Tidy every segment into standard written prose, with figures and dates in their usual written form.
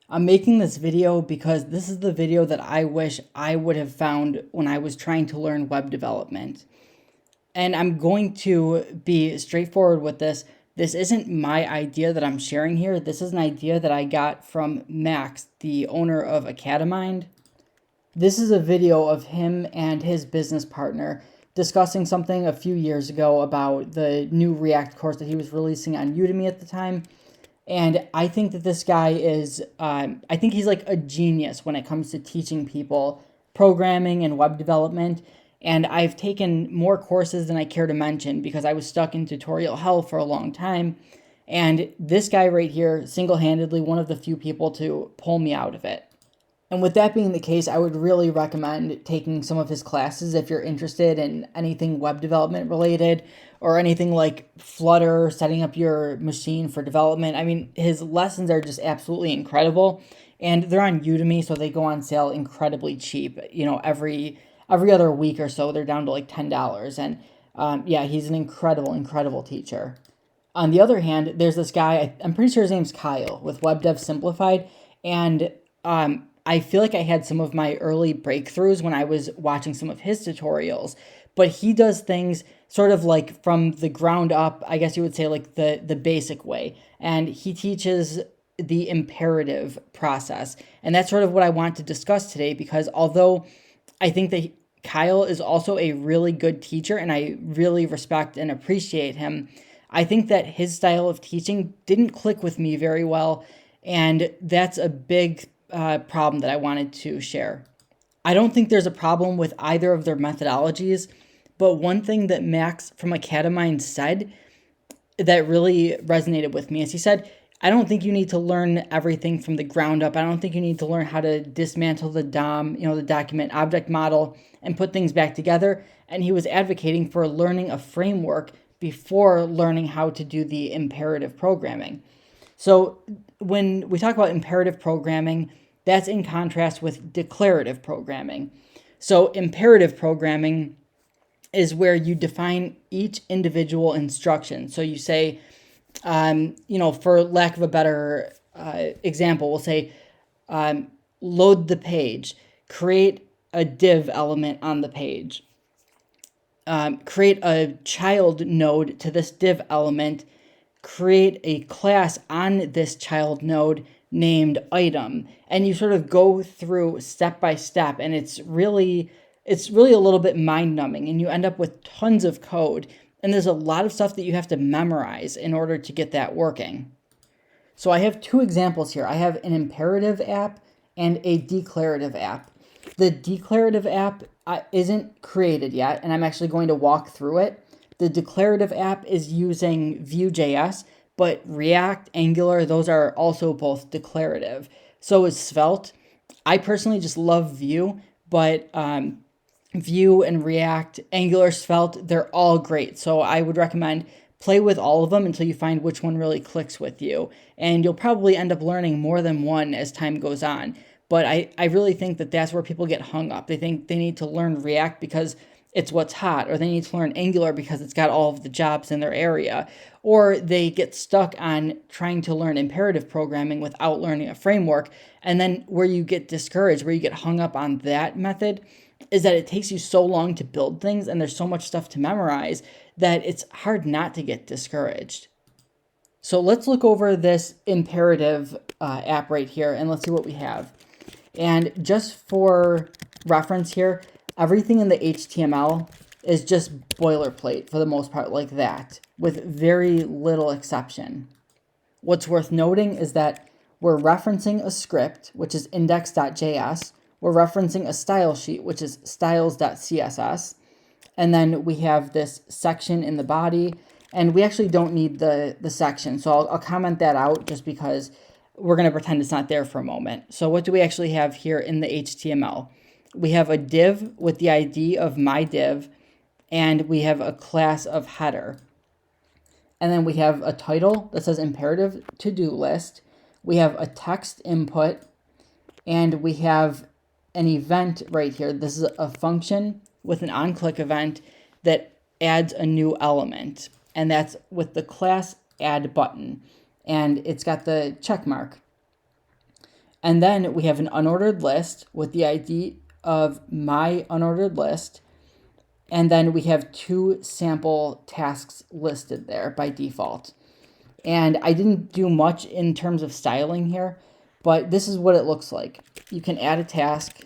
I'm making this video because this is the video that I wish I would have found when I was trying to learn web development. And I'm going to be straightforward with this. This isn't my idea that I'm sharing here. This is an idea that I got from Max, the owner of Academind. This is a video of him and his business partner discussing something a few years ago about the new React course that he was releasing on Udemy at the time. And I think that this guy is, I think he's like a genius when it comes to teaching people programming and web development. And I've taken more courses than I care to mention because I was stuck in tutorial hell for a long time. And this guy right here, single-handedly, one of the few people to pull me out of it. And with that being the case, I would really recommend taking some of his classes if you're interested in anything web development related or anything like Flutter, setting up your machine for development. I mean, his lessons are just absolutely incredible. And they're on Udemy, so they go on sale incredibly cheap. You know, every other week or so, they're down to like $10. And yeah, he's an incredible teacher. On the other hand, there's this guy, I'm pretty sure his name's Kyle, with Web Dev Simplified. And I feel like I had some of my early breakthroughs when I was watching some of his tutorials, but he does things sort of like from the ground up, I guess you would say like the basic way. And he teaches the imperative process. And that's sort of what I want to discuss today, because although I think that Kyle is also a really good teacher and I really respect and appreciate him, I think that his style of teaching didn't click with me very well. And that's a big problem that I wanted to share. I don't think there's a problem with either of their methodologies, but one thing that Max from Academind said that really resonated with me is he said, I don't think you need to learn everything from the ground up. I don't think you need to learn how to dismantle the DOM, the document object model, and put things back together. And he was advocating for learning a framework before learning how to do the imperative programming. So when we talk about imperative programming, that's in contrast with declarative programming. So imperative programming is where you define each individual instruction. So you say, for lack of a better example, we'll say, load the page, create a div element on the page, create a child node to this div element, create a class on this child node named item, and you sort of go through step by step, and it's really a little bit mind-numbing, and you end up with tons of code, and there's a lot of stuff that you have to memorize in order to get that working. So I have two examples here. I have an imperative app and a declarative app. The declarative app isn't created yet, and I'm actually going to walk through it. The declarative app is using Vue.js, but React, Angular, those are also both declarative. So is Svelte. I personally just love Vue, but Vue and React, Angular, Svelte, they're all great. So I would recommend play with all of them until you find which one really clicks with you. And you'll probably end up learning more than one as time goes on. But I really think that that's where people get hung up. They think they need to learn React because it's what's hot, or they need to learn Angular because it's got all of the jobs in their area, or they get stuck on trying to learn imperative programming without learning a framework. And then where you get discouraged, where you get hung up on that method, is that it takes you so long to build things and there's so much stuff to memorize that it's hard not to get discouraged. So let's look over this imperative app right here and let's see what we have. And just for reference here, everything in the HTML is just boilerplate for the most part, like that, with very little exception. What's worth noting is that we're referencing a script, which is index.js. We're referencing a style sheet, which is styles.css. And then we have this section in the body, and we actually don't need the section. So I'll comment that out just because we're going to pretend it's not there for a moment. So what do we actually have here in the HTML? We have a div with the ID of my div, and we have a class of header. And then we have a title that says imperative to-do list. We have a text input, and we have an event right here. This is a function with an onClick event that adds a new element, and that's with the class add button, and it's got the check mark. And then we have an unordered list with the ID of my unordered list. And then we have 2 sample tasks listed there by default. And I didn't do much in terms of styling here, but this is what it looks like. You can add a task,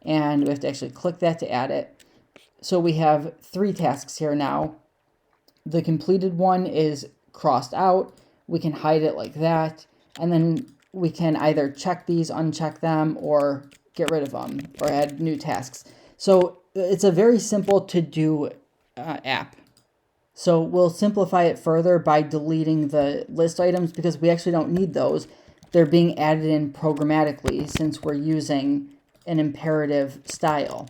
and we have to actually click that to add it. So we have 3 tasks here now. The completed one is crossed out. We can hide it like that. And then we can either check these, uncheck them, or get rid of them, or add new tasks. So it's a very simple to-do app. So we'll simplify it further by deleting the list items because we actually don't need those. They're being added in programmatically since we're using an imperative style.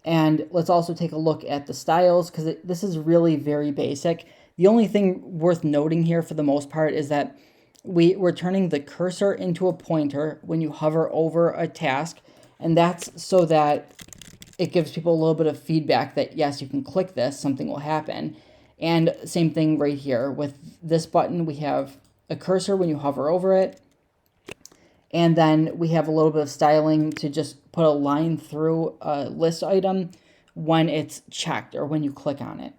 And let's also take a look at the styles because this is really very basic. The only thing worth noting here for the most part is that we're turning the cursor into a pointer when you hover over a task. And that's so that it gives people a little bit of feedback that, yes, you can click this, something will happen. And same thing right here. With this button, we have a cursor when you hover over it. And then we have a little bit of styling to just put a line through a list item when it's checked or when you click on it.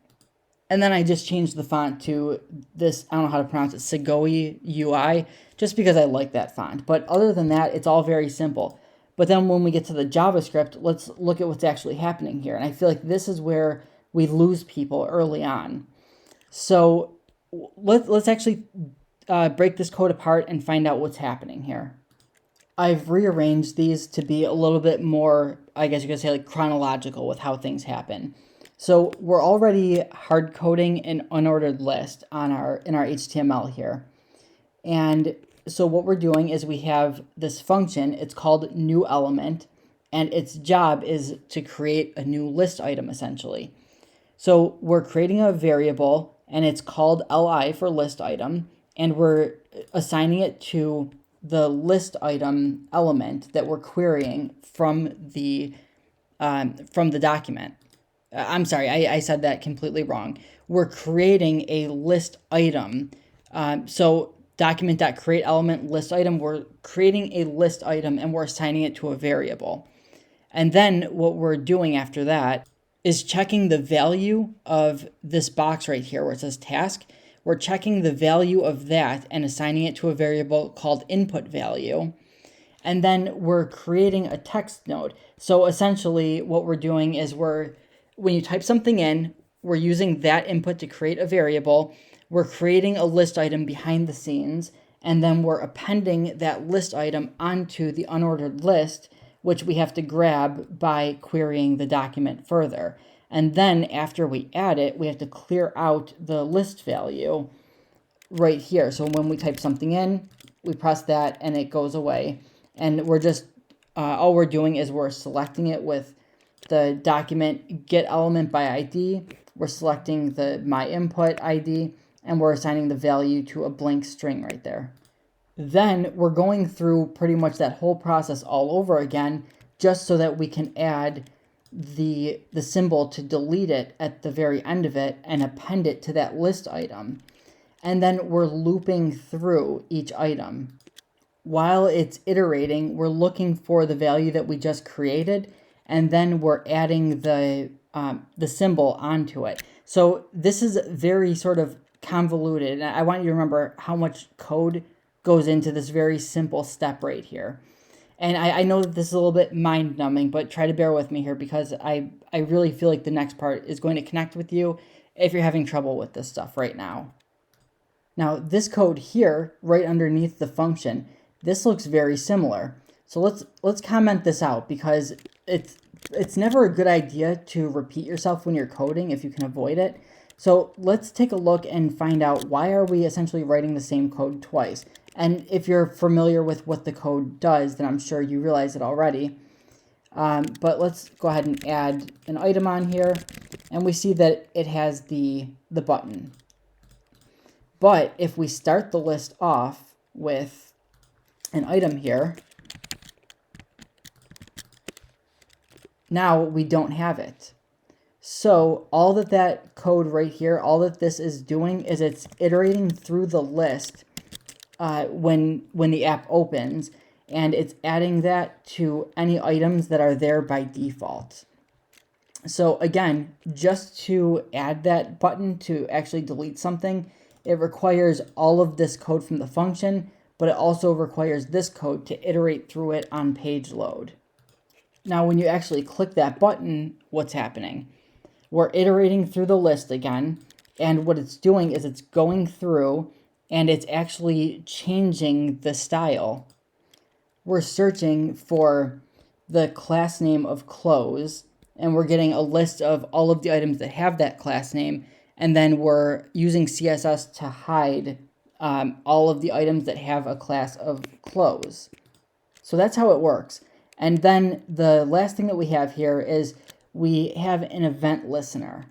And then I just changed the font to this, I don't know how to pronounce it, Segoe UI, just because I like that font. But other than that, it's all very simple. But then when we get to the JavaScript, let's look at what's actually happening here. And I feel like this is where we lose people early on. So let's actually break this code apart and find out what's happening here. I've rearranged these to be a little bit more, I guess you could say, like chronological with how things happen. So we're already hard coding an unordered list on in our HTML here. And so what we're doing is we have this function, it's called new element, and its job is to create a new list item essentially. So we're creating a variable and it's called li for list item, and we're assigning it to the list item element that we're querying from the document. I'm sorry, I said that completely wrong. We're creating a list item. So document.createElement list item, we're creating a list item and we're assigning it to a variable. And then what we're doing after that is checking the value of this box right here where it says task. We're checking the value of that and assigning it to a variable called input value. And then we're creating a text node. So essentially what we're doing is when you type something in, we're using that input to create a variable. We're creating a list item behind the scenes, and then we're appending that list item onto the unordered list, which we have to grab by querying the document further. And then after we add it, we have to clear out the list value right here. So when we type something in, we press that and it goes away. And we're just, all we're doing is we're selecting it with the document get element by ID. We're selecting the my input ID, and we're assigning the value to a blank string right there. Then we're going through pretty much that whole process all over again, just so that we can add the symbol to delete it at the very end of it and append it to that list item. And then we're looping through each item. While it's iterating, we're looking for the value that we just created, and then we're adding the symbol onto it. So this is very sort of convoluted. And I want you to remember how much code goes into this very simple step right here. And I know that this is a little bit mind-numbing, but try to bear with me here because I really feel like the next part is going to connect with you if you're having trouble with this stuff right now. Now, this code here, right underneath the function, this looks very similar. So let's comment this out because it's never a good idea to repeat yourself when you're coding if you can avoid it. So let's take a look and find out why are we essentially writing the same code twice. And if you're familiar with what the code does, then I'm sure you realize it already. But let's go ahead and add an item on here. And we see that it has the button. But if we start the list off with an item here, now we don't have it. So all that code right here, all that this is doing is it's iterating through the list when the app opens, and it's adding that to any items that are there by default. So again, just to add that button to actually delete something, it requires all of this code from the function, but it also requires this code to iterate through it on page load. Now, when you actually click that button, what's happening? We're iterating through the list again, and what it's doing is it's going through and it's actually changing the style. We're searching for the class name of clothes, and we're getting a list of all of the items that have that class name, and then we're using CSS to hide all of the items that have a class of clothes. So that's how it works. And then the last thing that we have here is we have an event listener.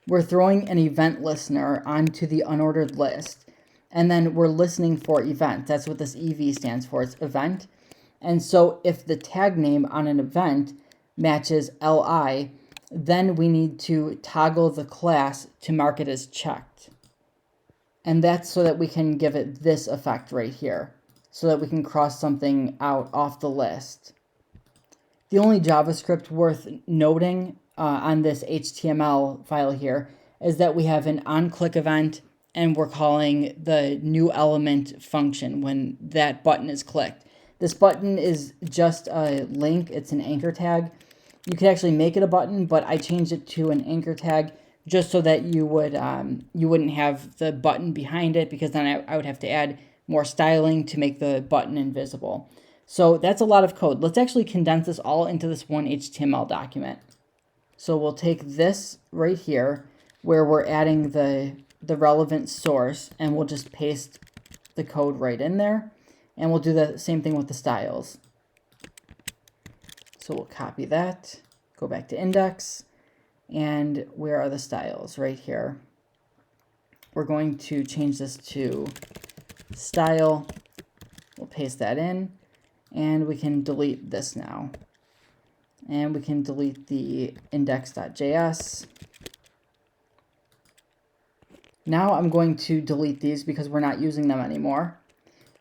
We're throwing an event listener onto the unordered list, and then we're listening for event. That's what this EV stands for, it's event. And so if the tag name on an event matches LI, then we need to toggle the class to mark it as checked. And that's so that we can give it this effect right here, so that we can cross something out off the list. The only JavaScript worth noting on this HTML file here is that we have an onClick event, and we're calling the new element function when that button is clicked. This button is just a link, it's an anchor tag. You could actually make it a button, but I changed it to an anchor tag just so that you wouldn't have the button behind it, because then I would have to add more styling to make the button invisible. So that's a lot of code. Let's actually condense this all into this one HTML document. So we'll take this right here where we're adding the relevant source, and we'll just paste the code right in there. And we'll do the same thing with the styles. So we'll copy that, go back to index, and where are the styles? Right here. We're going to change this to style. We'll paste that in, and we can delete this now. And we can delete the index.js. Now I'm going to delete these because we're not using them anymore.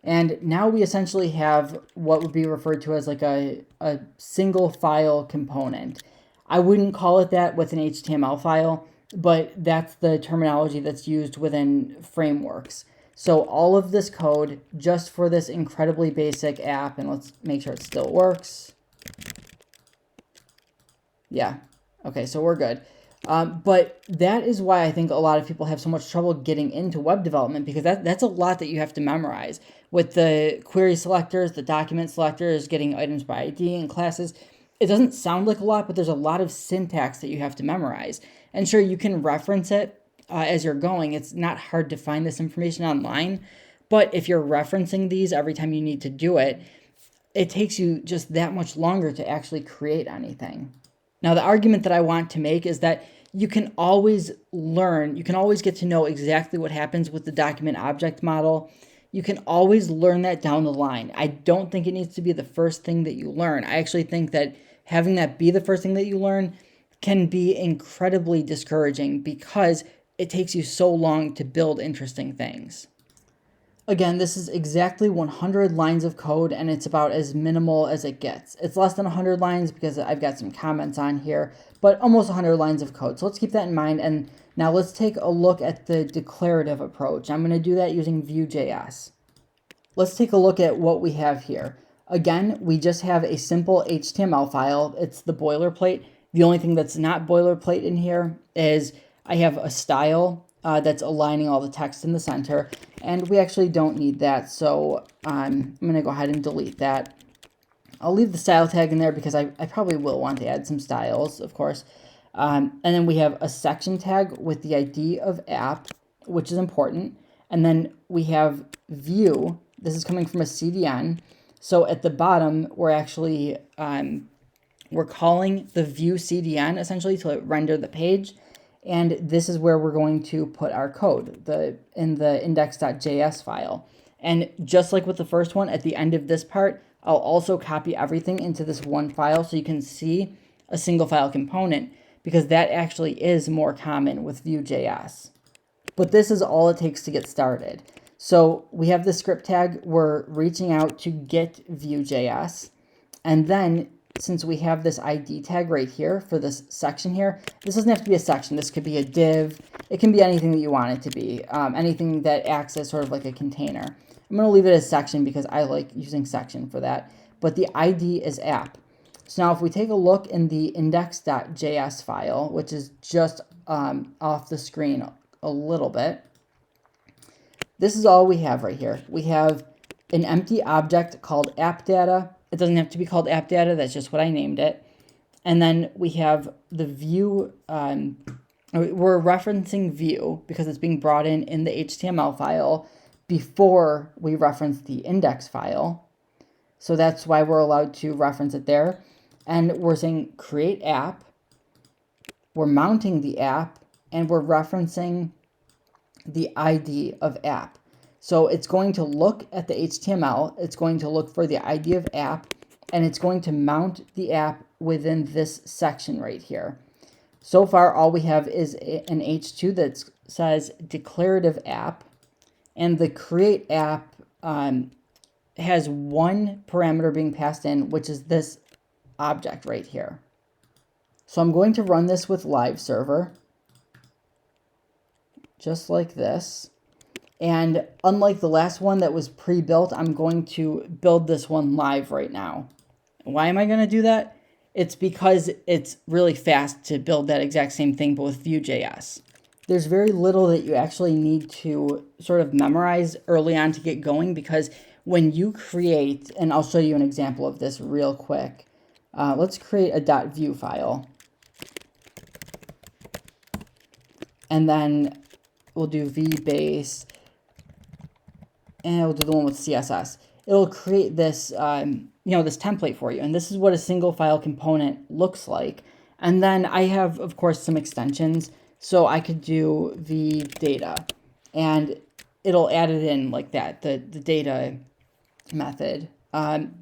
And now we essentially have what would be referred to as like a single file component. I wouldn't call it that with an HTML file, but that's the terminology that's used within frameworks. So all of this code just for this incredibly basic app, and let's make sure it still works. Yeah, okay, so we're good. But that is why I think a lot of people have so much trouble getting into web development, because that's a lot that you have to memorize. With the query selectors, the document selectors, getting items by ID and classes, it doesn't sound like a lot, but there's a lot of syntax that you have to memorize. And sure, you can reference it as you're going. It's not hard to find this information online, but if you're referencing these every time you need to do it, it takes you just that much longer to actually create anything. Now, the argument that I want to make is that you can always learn, you can always get to know exactly what happens with the document object model. You can always learn that down the line. I don't think it needs to be the first thing that you learn. I actually think that having that be the first thing that you learn can be incredibly discouraging because it takes you so long to build interesting things. Again, this is exactly 100 lines of code, and it's about as minimal as it gets. It's less than 100 lines because I've got some comments on here, but almost 100 lines of code. So let's keep that in mind. And now let's take a look at the declarative approach. I'm going to do that using Vue.js. Let's take a look at what we have here. Again, we just have a simple HTML file. It's the boilerplate. The only thing that's not boilerplate in here is I have a style that's aligning all the text in the center, and we actually don't need that, so I'm going to go ahead and delete that. I'll leave the style tag in there because I probably will want to add some styles, of course. And then we have a section tag with the ID of app, which is important. And then we have view. This is coming from a CDN. So at the bottom, we're actually we're calling the view CDN essentially to render the page. And this is where we're going to put our code in the index.js file. And just like with the first one, at the end of this part, I'll also copy everything into this one file so you can see a single file component, because that actually is more common with Vue.js. But this is all it takes to get started. So we have the script tag, we're reaching out to get Vue.js. And then since we have this ID tag right here for this section here, this doesn't have to be a section. This could be a div. It can be anything that you want it to be, anything that acts as sort of like a container. I'm going to leave it as section because I like using section for that. But the ID is app. So now if we take a look in the index.js file, which is just off the screen a little bit, this is all we have right here. We have an empty object called app data. It doesn't have to be called app data. That's just what I named it. And then we have the Vue. We're referencing Vue because it's being brought in the HTML file before we reference the index file. So that's why we're allowed to reference it there. And we're saying create app. We're mounting the app and we're referencing the ID of app. So it's going to look at the HTML, it's going to look for the ID of app, and it's going to mount the app within this section right here. So far, all we have is an H2 that says declarative app, and the create app has one parameter being passed in, which is this object right here. So I'm going to run this with live server, just like this. And unlike the last one that was pre-built, I'm going to build this one live right now. Why am I going to do that? It's because it's really fast to build that exact same thing, but with Vue.js. There's very little that you actually need to sort of memorize early on to get going, because when you create, and I'll show you an example of this real quick. Let's create a .vue file. And then we'll do vbase, and we'll do the one with CSS. It'll create this, this template for you. And this is what a single file component looks like. And then I have, of course, some extensions. So I could do vdata, and it'll add it in like that, the data method.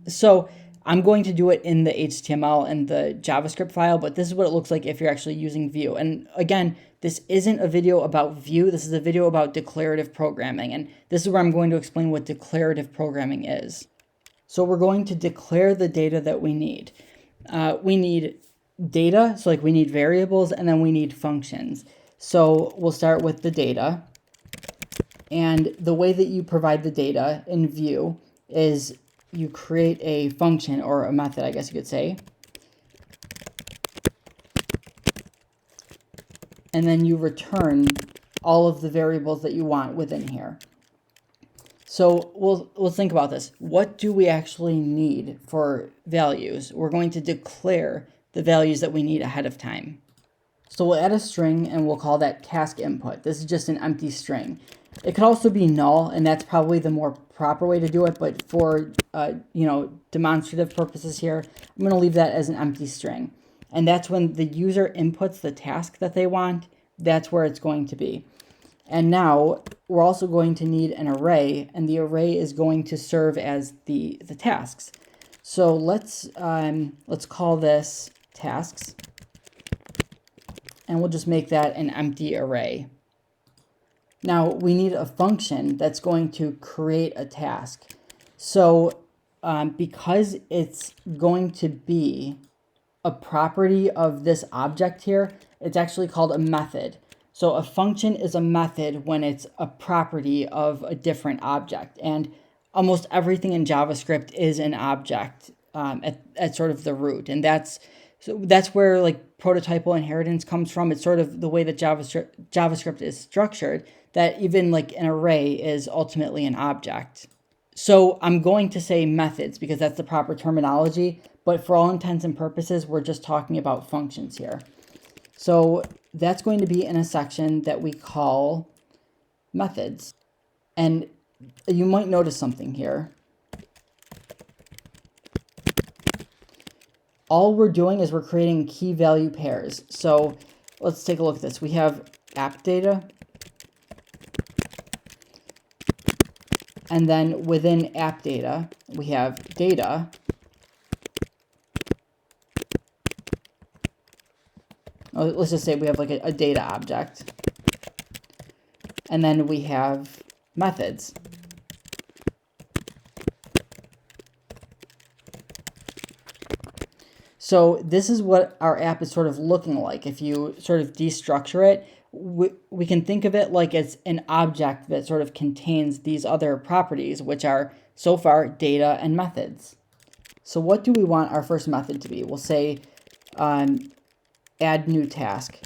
So I'm going to do it in the HTML and the JavaScript file, but this is what it looks like if you're actually using Vue. And again, this isn't a video about Vue. This is a video about declarative programming. And this is where I'm going to explain what declarative programming is. So we're going to declare the data that we need. We need data, so like we need variables, and then we need functions. So we'll start with the data. And the way that you provide the data in Vue is you create a function, or a method, I guess you could say. And then you return all of the variables that you want within here. So we'll think about this. What do we actually need for values? We're going to declare the values that we need ahead of time. So we'll add a string and we'll call that task input. This is just an empty string. It could also be null, and that's probably the more proper way to do it. But for demonstrative purposes here, I'm going to leave that as an empty string. And that's when the user inputs the task that they want. That's where it's going to be. And now we're also going to need an array, and the array is going to serve as the tasks. So let's call this tasks, and we'll just make that an empty array. Now we need a function that's going to create a task. So because it's going to be a property of this object here, it's actually called a method. So a function is a method when it's a property of a different object. And almost everything in JavaScript is an object at sort of the root. And that's where like prototypal inheritance comes from. It's sort of the way that JavaScript is structured, that even like an array is ultimately an object. So I'm going to say methods because that's the proper terminology, but for all intents and purposes, we're just talking about functions here. So that's going to be in a section that we call methods. And you might notice something here. All we're doing is we're creating key value pairs. So let's take a look at this. We have app data. And then within app data, we have data. Let's just say we have like a data object. And then we have methods. So this is what our app is sort of looking like. If you sort of destructure it, we can think of it like it's an object that sort of contains these other properties, which are, so far, data and methods. So what do we want our first method to be? We'll say add new task.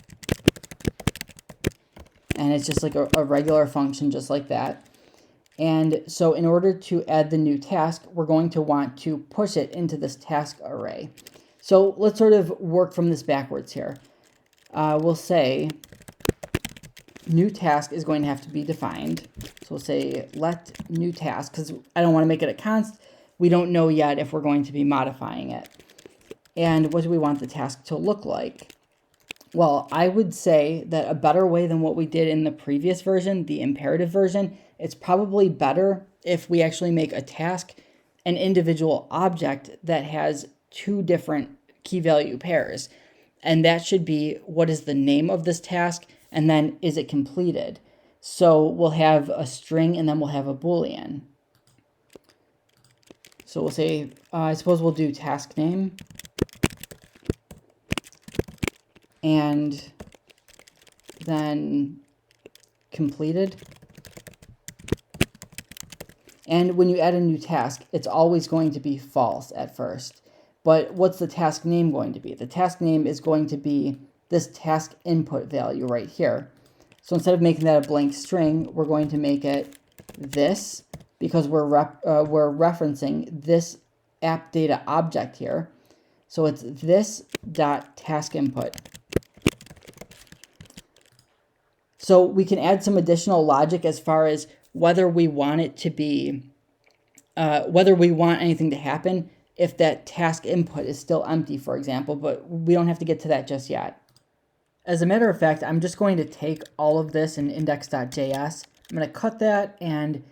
And it's just like a regular function just like that. And so in order to add the new task, we're going to want to push it into this task array. So let's sort of work from this backwards here. We'll say new task is going to have to be defined. So we'll say let new task, because I don't want to make it a const. We don't know yet if we're going to be modifying it. And what do we want the task to look like? Well, I would say that a better way than what we did in the previous version, the imperative version, it's probably better if we actually make a task an individual object that has two different key value pairs. And that should be, what is the name of this task? And then, is it completed? So we'll have a string and then we'll have a Boolean. So we'll say, I suppose we'll do task name. And then completed. And when you add a new task, it's always going to be false at first. But what's the task name going to be? The task name is going to be this task input value right here. So instead of making that a blank string, we're going to make it this, because we're referencing this app data object here. So it's this dot task input. So we can add some additional logic as far as whether we want it to be, whether we want anything to happen if that task input is still empty, for example, but we don't have to get to that just yet. As a matter of fact, I'm just going to take all of this in index.js. I'm going to cut that, and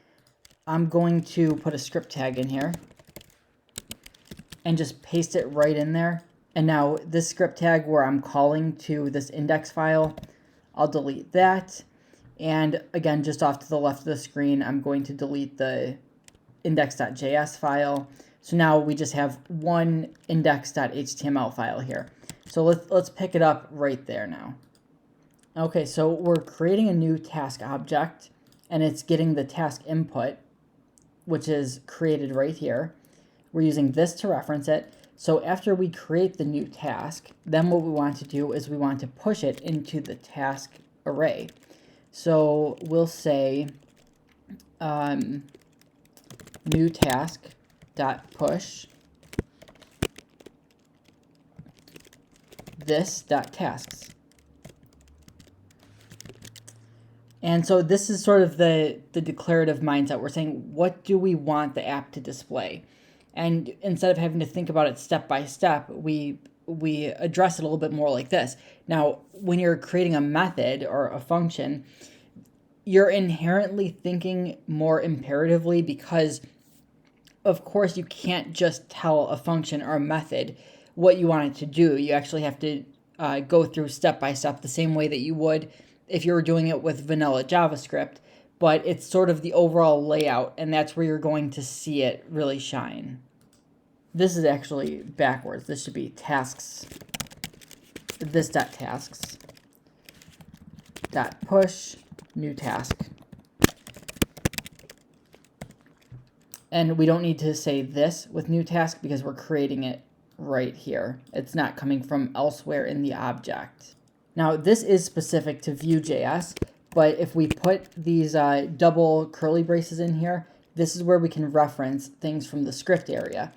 I'm going to put a script tag in here and just paste it right in there. And now this script tag where I'm calling to this index file, I'll delete that. And again, just off to the left of the screen, I'm going to delete the index.js file. So now we just have one index.html file here. So let's pick it up right there now. Okay, so we're creating a new task object, and it's getting the task input, which is created right here. We're using this to reference it. So after we create the new task, then what we want to do is we want to push it into the task array. So we'll say new task dot push this dot tasks. And so this is sort of the declarative mindset. We're saying, what do we want the app to display? And instead of having to think about it step by step, we address it a little bit more like this. Now, when you're creating a method or a function, you're inherently thinking more imperatively, because of course you can't just tell a function or a method what you want it to do. You actually have to go through step by step the same way that you would if you were doing it with vanilla JavaScript, but it's sort of the overall layout, and that's where you're going to see it really shine. This is actually backwards. This should be tasks, this dot tasks dot push new task. And we don't need to say this with new task because we're creating it right here. It's not coming from elsewhere in the object. Now, this is specific to Vue.js, but if we put these double curly braces in here, this is where we can reference things from the script area.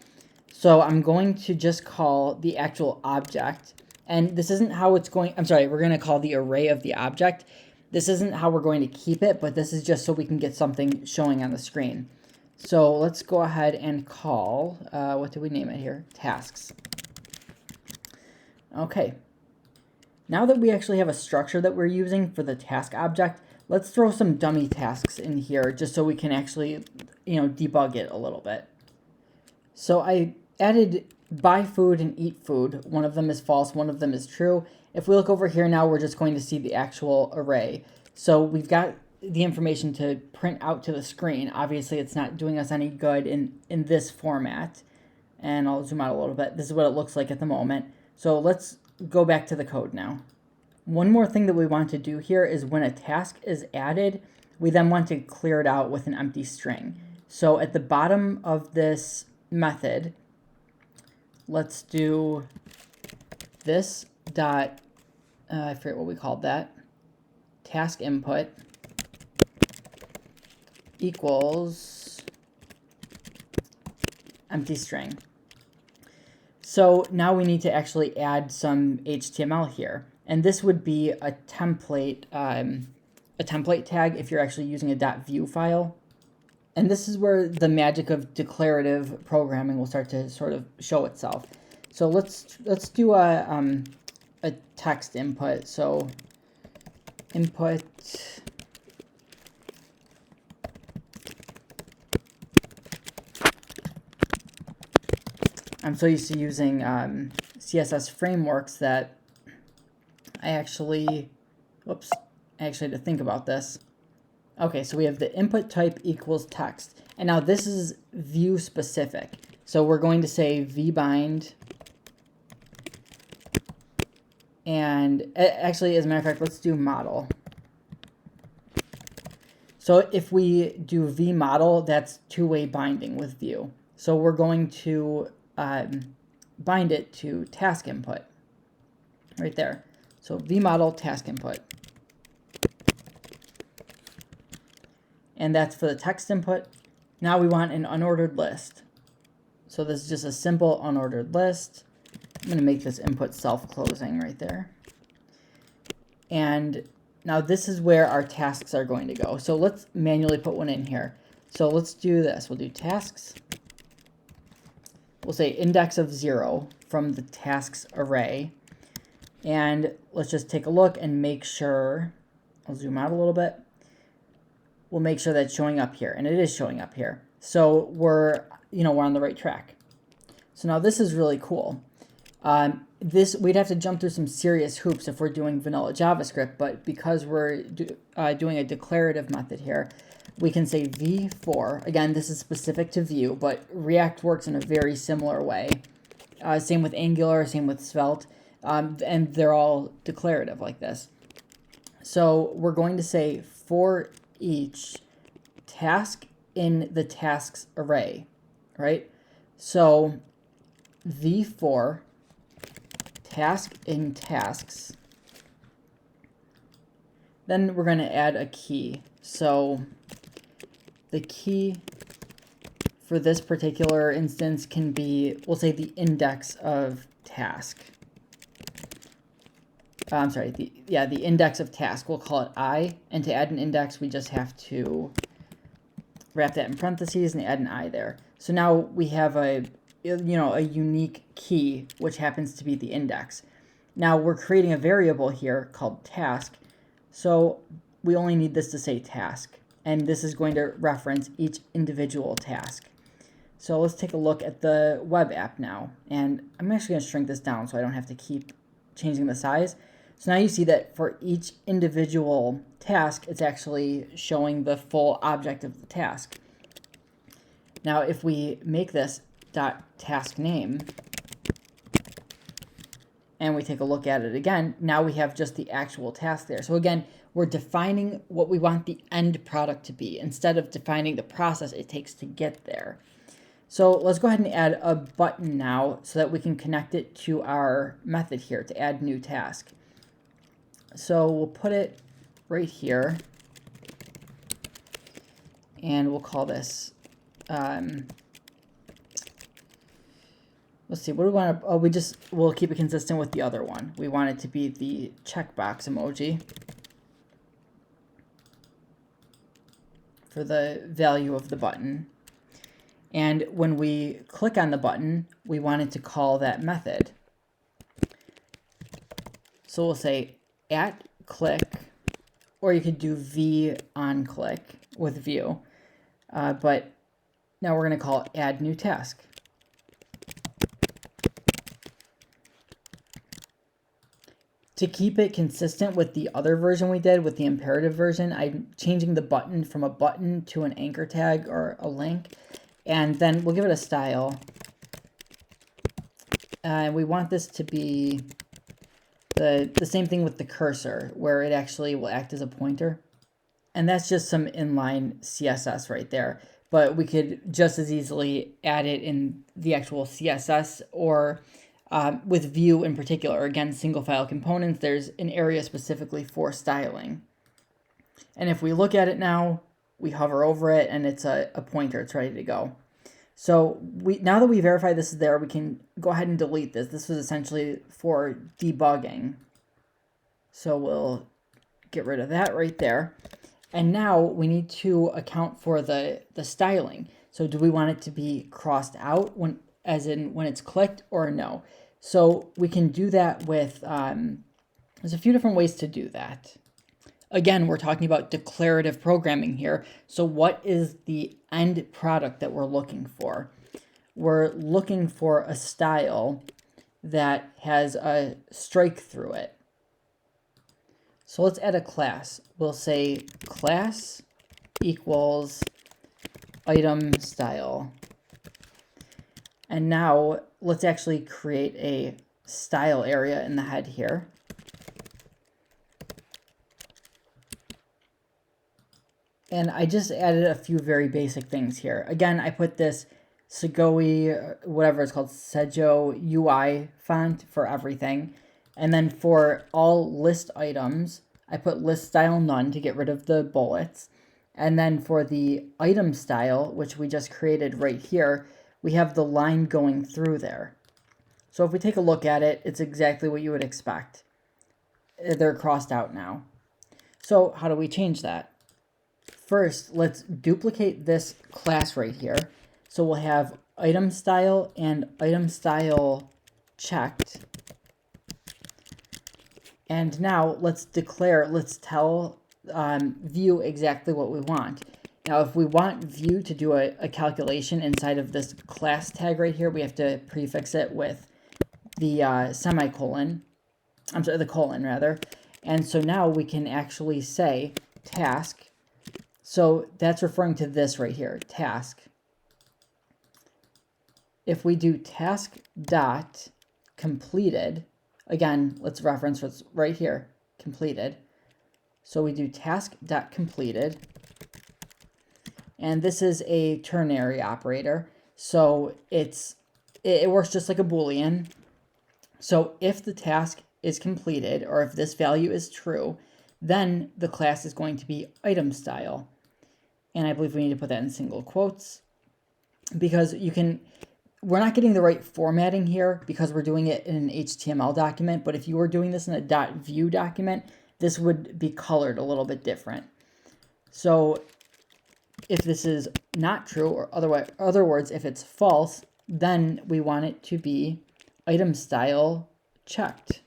So I'm going to just call the actual object, and this isn't how it's going, we're going to call the array of the object. This isn't how we're going to keep it, but this is just so we can get something showing on the screen. So let's go ahead and call, what do we name it here? Tasks. Okay. Now that we actually have a structure that we're using for the task object, let's throw some dummy tasks in here just so we can actually, debug it a little bit. So I added buy food and eat food. One of them is false, one of them is true. If we look over here now, we're just going to see the actual array. So we've got the information to print out to the screen. Obviously, it's not doing us any good in this format. And I'll zoom out a little bit. This is what it looks like at the moment. So let's go back to the code now. One more thing that we want to do here is when a task is added, we then want to clear it out with an empty string. So at the bottom of this method, let's do this dot, I forget what we called that, task input equals empty string. So now we need to actually add some HTML here. And this would be a template tag if you're actually using a .vue file. And this is where the magic of declarative programming will start to sort of show itself. So let's do a text input. So input I'm so used to using CSS frameworks that I actually had to think about this. Okay, so we have the input type equals text. And now this is Vue specific. So we're going to say vbind. And actually, as a matter of fact, let's do model. So if we do vmodel, that's two-way binding with Vue. So we're going to bind it to task input right there. So vmodel task input. And that's for the text input. Now we want an unordered list. So this is just a simple unordered list. I'm going to make this input self-closing right there. And now this is where our tasks are going to go. So let's manually put one in here. So let's do this. We'll do tasks. We'll say index of 0 from the tasks array. And let's just take a look and make sure, I'll zoom out a little bit. We'll make sure that's showing up here, and it is showing up here. So we're on the right track. So now this is really cool. We'd have to jump through some serious hoops if we're doing vanilla JavaScript, but because we're doing a declarative method here, we can say v4. Again, this is specific to Vue, but React works in a very similar way. Same with Angular, same with Svelte, and they're all declarative like this. So we're going to say for each task in the tasks array, right? So v4 task in tasks. Then we're going to add a key. So the key for this particular instance can be, we'll say the index of task. I'm sorry, the index of task. We'll call it I, and to add an index, we just have to wrap that in parentheses and add an I there. So now we have a unique key, which happens to be the index. Now we're creating a variable here called task, so we only need this to say task, and this is going to reference each individual task. So let's take a look at the web app now, and I'm actually going to shrink this down so I don't have to keep changing the size. So now you see that for each individual task, it's actually showing the full object of the task. Now if we make this .task name, and we take a look at it again, now we have just the actual task there. So again, we're defining what we want the end product to be instead of defining the process it takes to get there. So let's go ahead and add a button now so that we can connect it to our method here to add new task. So we'll put it right here, and we'll call this, let's see, what do we want to, we'll keep it consistent with the other one. We want it to be the checkbox emoji for the value of the button. And when we click on the button, we want it to call that method. So we'll say @click, or you could do v on click with Vue. But now we're going to call it add new task. To keep it consistent with the other version we did, with the imperative version, I'm changing the button from a button to an anchor tag or a link. And then we'll give it a style. And we want this to be the same thing with the cursor, where it actually will act as a pointer. And that's just some inline CSS right there. But we could just as easily add it in the actual CSS or with Vue in particular. Again, single file components, there's an area specifically for styling. And if we look at it now, we hover over it and it's a pointer, it's ready to go. So now that we verify this is there, we can go ahead and delete this. This was essentially for debugging. So we'll get rid of that right there. And now we need to account for the styling. So do we want it to be crossed out as in when it's clicked, or no? So we can do that with, there's a few different ways to do that. Again, we're talking about declarative programming here. So what is the end product that we're looking for? We're looking for a style that has a strike through it. So let's add a class. We'll say class equals item style. And now let's actually create a style area in the head here. And I just added a few very basic things here. Again, I put this Segoi, whatever it's called, Sejo UI font for everything. And then for all list items, I put list style none to get rid of the bullets. And then for the item style, which we just created right here, we have the line going through there. So if we take a look at it, it's exactly what you would expect. They're crossed out now. So how do we change that? First, let's duplicate this class right here. So we'll have item style and item style checked. And now let's tell Vue exactly what we want. Now, if we want Vue to do a calculation inside of this class tag right here, we have to prefix it with the semicolon. I'm sorry, the colon rather. And so now we can actually say task. So that's referring to this right here, task. If we do task dot completed, again, let's reference what's right here, completed. So we do task dot completed. And this is a ternary operator. So it works just like a Boolean. So if the task is completed, or if this value is true, then the class is going to be item style. And I believe we need to put that in single quotes, because we're not getting the right formatting here because we're doing it in an HTML document. But if you were doing this in a .vue document, this would be colored a little bit different. So if this is not true, or other words, if it's false, then we want it to be item style checked.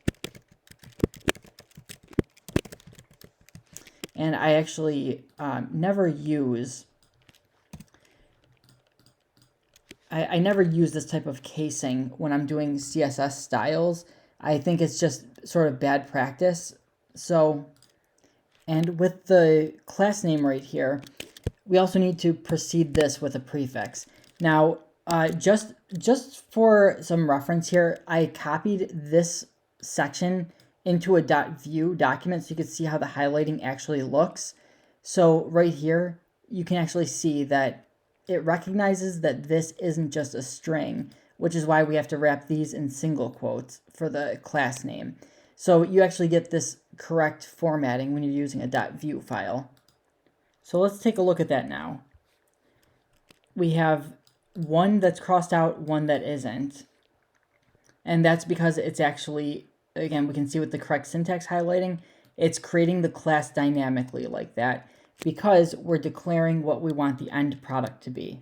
And I actually never use this type of casing when I'm doing CSS styles. I think it's just sort of bad practice. So, and with the class name right here, we also need to precede this with a prefix. Now, just for some reference here, I copied this section into a .vue document so you can see how the highlighting actually looks. So right here, you can actually see that it recognizes that this isn't just a string, which is why we have to wrap these in single quotes for the class name. So you actually get this correct formatting when you're using a .vue file. So let's take a look at that now. We have one that's crossed out, one that isn't. And that's because it's actually, again, we can see with the correct syntax highlighting, it's creating the class dynamically like that because we're declaring what we want the end product to be.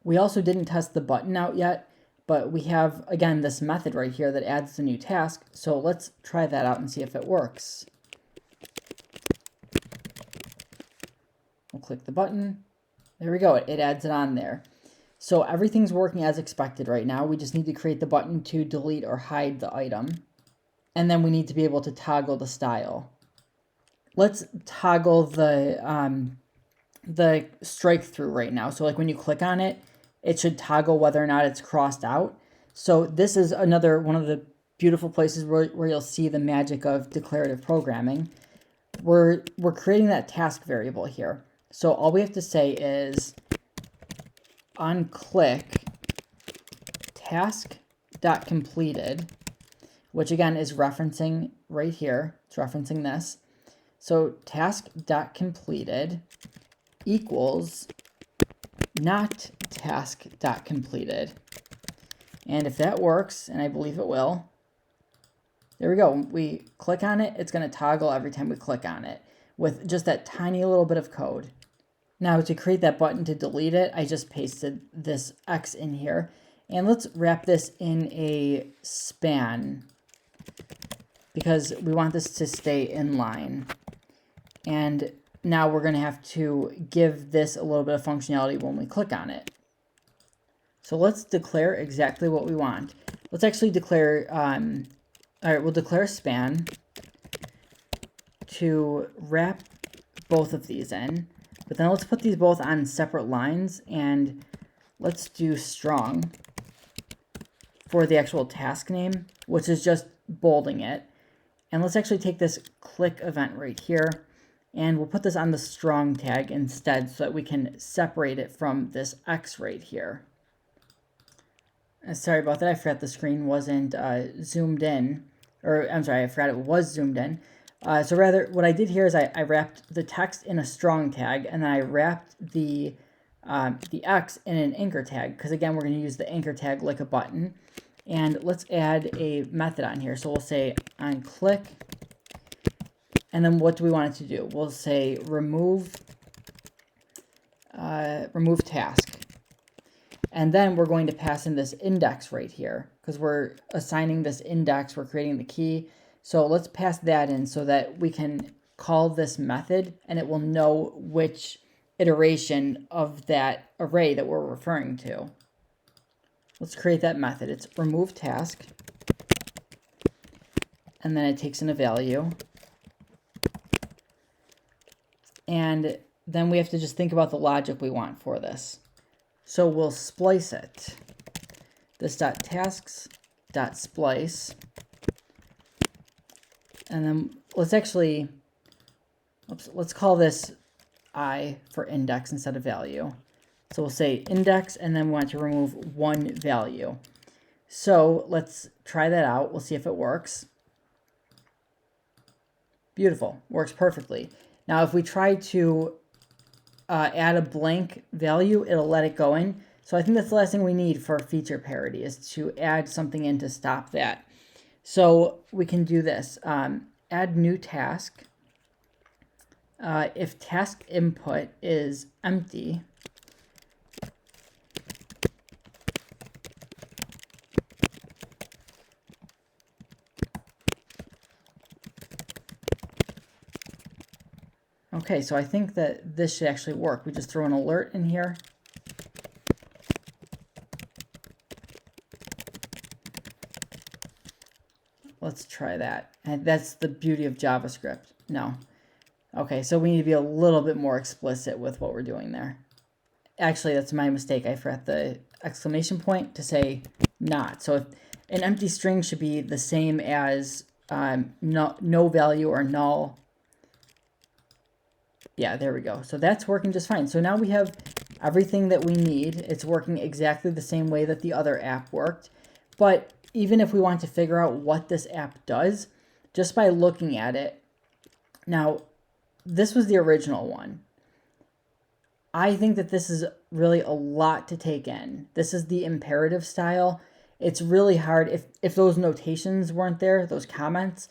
We also didn't test the button out yet, but we have, again, this method right here that adds the new task. So let's try that out and see if it works. We'll click the button. There we go. It adds it on there. So everything's working as expected right now. We just need to create the button to delete or hide the item. And then we need to be able to toggle the style. Let's toggle the strike through right now. So like when you click on it, it should toggle whether or not it's crossed out. So this is another one of the beautiful places where you'll see the magic of declarative programming. We're creating that task variable here. So all we have to say is on click task.completed, which again is referencing right here. It's referencing this. So task.completed equals not task.completed. And if that works, and I believe it will, there we go. We click on it, it's going to toggle every time we click on it with just that tiny little bit of code. Now to create that button to delete it, I just pasted this X in here. And let's wrap this in a span because we want this to stay in line. And now we're going to have to give this a little bit of functionality when we click on it. So let's declare exactly what we want. Let's actually declare, all right, we'll declare a span to wrap both of these in. But then let's put these both on separate lines, and let's do strong for the actual task name, which is just bolding it. And let's actually take this click event right here, and we'll put this on the strong tag instead so that we can separate it from this X right here. Sorry about that, I forgot the screen wasn't zoomed in. Or, I'm sorry, I forgot it was zoomed in. So rather, what I did here is I wrapped the text in a strong tag, and then I wrapped the X in an anchor tag, because again, we're going to use the anchor tag like a button. And let's add a method on here. So we'll say on click, and then what do we want it to do? We'll say remove task. And then we're going to pass in this index right here because we're assigning this index, we're creating the key. So let's pass that in so that we can call this method and it will know which iteration of that array that we're referring to. Let's create that method. It's remove task. And then it takes in a value. And then we have to just think about the logic we want for this. So we'll splice it. This .tasks.splice. And then let's actually, let's call this I for index instead of value. So we'll say index, and then we want to remove one value. So let's try that out. We'll see if it works. Beautiful, works perfectly. Now if we try to add a blank value, it'll let it go in. So I think that's the last thing we need for feature parity is to add something in to stop that. So we can do this. Add new task. If task input is empty, okay, so I think that this should actually work. We just throw an alert in here. Let's try that. And that's the beauty of JavaScript. No. Okay, so we need to be a little bit more explicit with what we're doing there. Actually, that's my mistake. I forgot the exclamation point to say not. So if an empty string should be the same as no value or null. Yeah, there we go. So that's working just fine. So now we have everything that we need. It's working exactly the same way that the other app worked. But even if we want to figure out what this app does, just by looking at it, now this was the original one. I think that this is really a lot to take in. This is the imperative style. It's really hard. If those notations weren't there, those comments,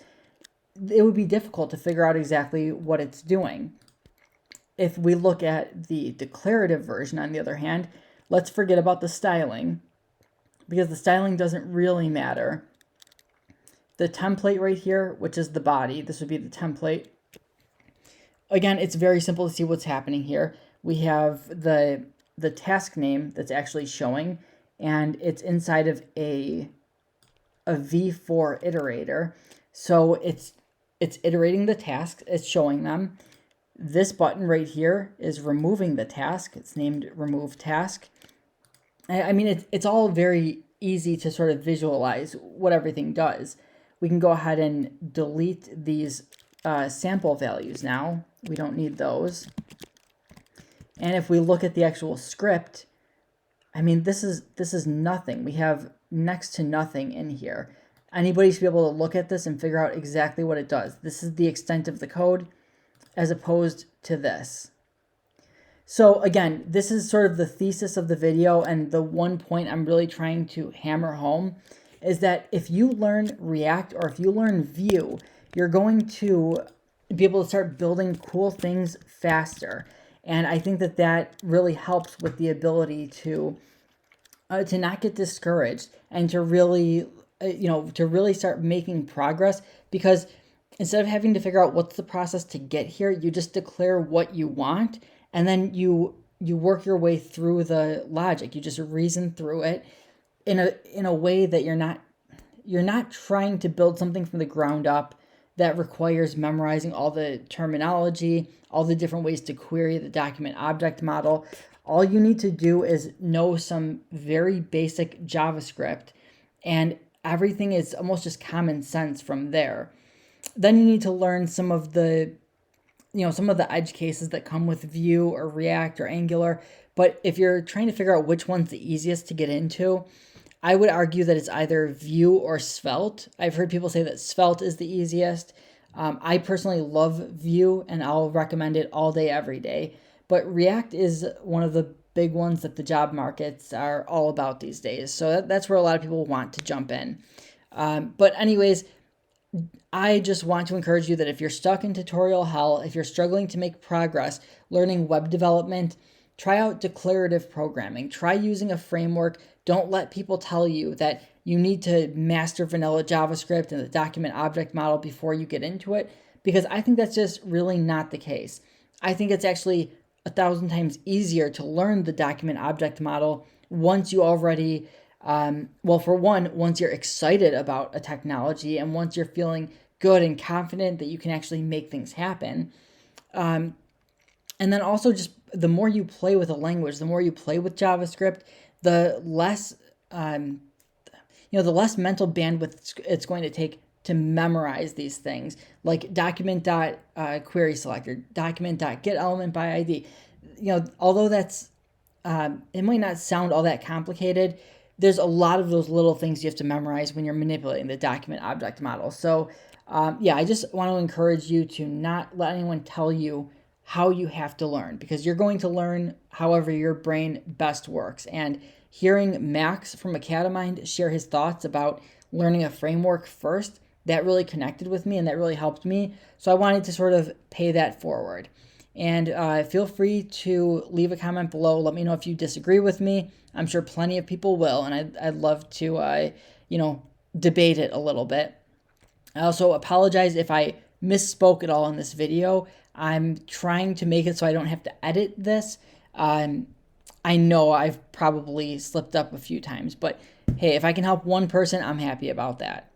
it would be difficult to figure out exactly what it's doing. If we look at the declarative version, on the other hand, let's forget about the styling, because the styling doesn't really matter. The template right here, which is the body, this would be the template. Again, it's very simple to see what's happening here. We have the task name that's actually showing, and it's inside of a v4 iterator. So it's iterating the tasks, it's showing them. This button right here is removing the task. It's named remove task. I mean, it's all very easy to sort of visualize what everything does. We can go ahead and delete these sample values now. We don't need those. And if we look at the actual script, I mean, this is nothing. We have next to nothing in here. Anybody should be able to look at this and figure out exactly what it does. This is the extent of the code as opposed to this. So again, this is sort of the thesis of the video, and the one point I'm really trying to hammer home is that if you learn React or if you learn Vue, you're going to be able to start building cool things faster. And I think that that really helps with the ability to not get discouraged and to really, to really start making progress, because instead of having to figure out what's the process to get here, you just declare what you want, and then you work your way through the logic. You just reason through it in a way that you're not trying to build something from the ground up that requires memorizing all the terminology, all the different ways to query the document object model. All you need to do is know some very basic JavaScript, and everything is almost just common sense from there. Then you need to learn some of the edge cases that come with Vue or React or Angular. But if you're trying to figure out which one's the easiest to get into, I would argue that it's either Vue or Svelte. I've heard people say that Svelte is the easiest. I personally love Vue, and I'll recommend it all day, every day. But React is one of the big ones that the job markets are all about these days. So that's where a lot of people want to jump in. But anyways, I just want to encourage you that if you're stuck in tutorial hell, if you're struggling to make progress learning web development, try out declarative programming. Try using a framework. Don't let people tell you that you need to master vanilla JavaScript and the document object model before you get into it, because I think that's just really not the case. I think it's actually 1,000 times easier to learn the document object model once you already, for one, once you're excited about a technology and once you're feeling good and confident that you can actually make things happen. And then also, just the more you play with a language, the more you play with JavaScript, the less, the less mental bandwidth it's going to take to memorize these things, like document.query selector, document.getElementById. ID. Although that's, it might not sound all that complicated, there's a lot of those little things you have to memorize when you're manipulating the document object model. So I just want to encourage you to not let anyone tell you how you have to learn, because you're going to learn however your brain best works. And hearing Max from Academind share his thoughts about learning a framework first, that really connected with me and that really helped me. So I wanted to sort of pay that forward. And feel free to leave a comment below. Let me know if you disagree with me. I'm sure plenty of people will, and I'd love to, debate it a little bit. I also apologize if I misspoke at all in this video. I'm trying to make it so I don't have to edit this. I know I've probably slipped up a few times, but hey, if I can help one person, I'm happy about that.